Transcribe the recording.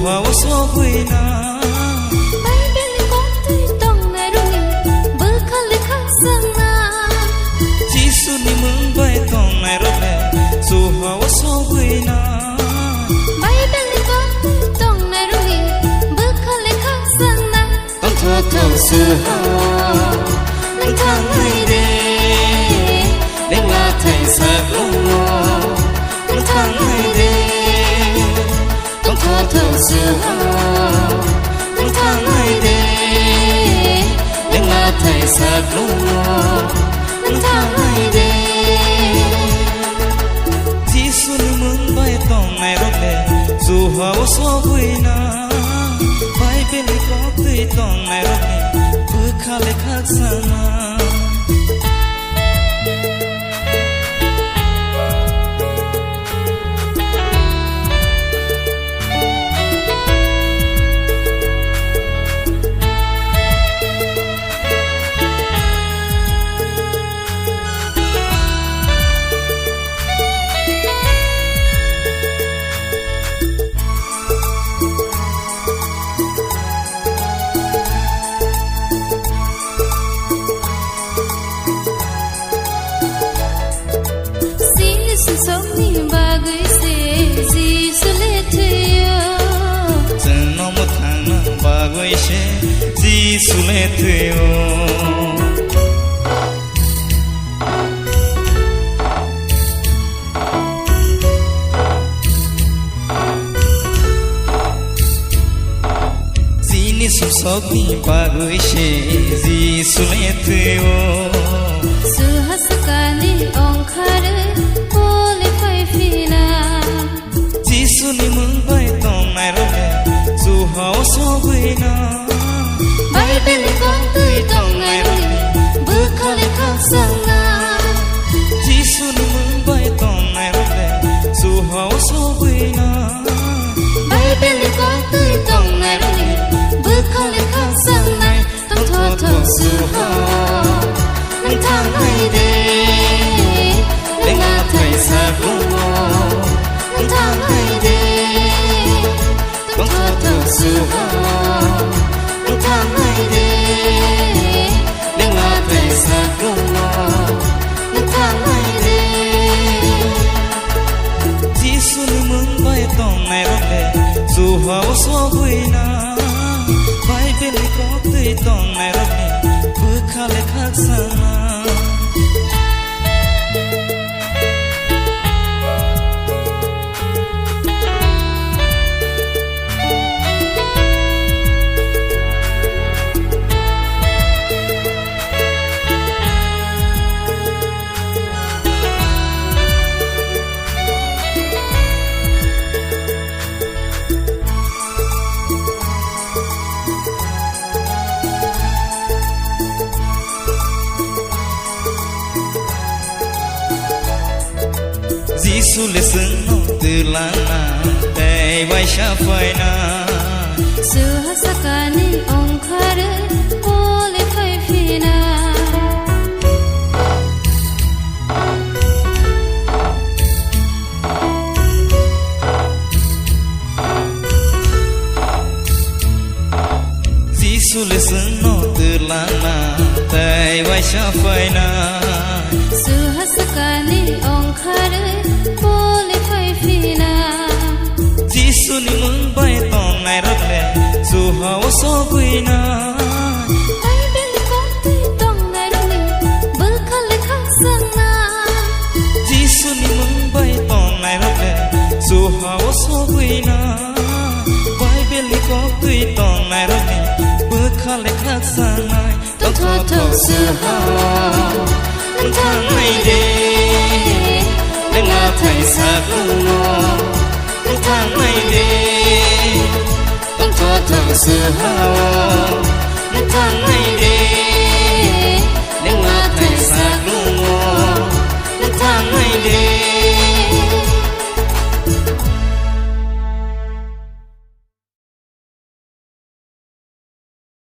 hao so vui na bay bên có thấy tông này rồi bơ khăn lấy khăn sang na Giêsu ni mừng bay tông này rồi dù hao so vui na bay bên có thấy tông này rồi bơ khăn lấy khăn sang na tông thọ thọ sư hao nâng thang hay đê đến là thầy sa lung nâng thang hay đê tông thọ thọ sư hao nâng thang hay đê đến là thầy sa lung nâng thang hay đê Giêsu ni mừng bay tông này rồi dù hao so vui na bay bên có tươi tông này rồi bước khá lệ khác sana sống ni bagai se Giêsu le theo chân nó một tháng nó bagai se Giêsu le theo Giêsu sống ni bagai se Giêsu le theo suhasakani ong khare Giêsu ni mừng bay tông này rồi dù hao so vui na bay bên con tươi tông này rồi bước khá lệ khác sang na Giêsu ni mừng bay tông này rồi dù hao so vui na bay bên con tươi tông này rồi bước khá lệ khác sang na tông thọ thọ sư hao nâng thang hay đê đến là thầy sa lung nâng thang hay đê tông thọ thọ sư hao nâng thang hay đê đến là thầy sa lung nâng thang hay đê Giêsu ni mừng bay tông này rồi dù hao so vui na bay bên có tươi tông này rồi bước khá lệ khác sana Giêsu le sưng nong từ lan na tay vai xa phai na suhasakani ong khare ole phai phina Giêsu le sưng nong từ lan na tay vai xa phai na suhasakani ong khare ole phai phina Giêsu ni mừng bay tông này rất lệ dù hao so vui na bay bên có tươi tông này rồi bơ khăn lấy khăn sang na Giêsu ni mừng bay tông này rất lệ dù hao so vui na bay bên có tươi tông này rất lệ bơ khăn lấy khăn sang na tông thọ thọ sư hao nâng thang hay đê đến là thầy sa lung nâng thang hay đê tông thọ thọ sư hao nâng thang hay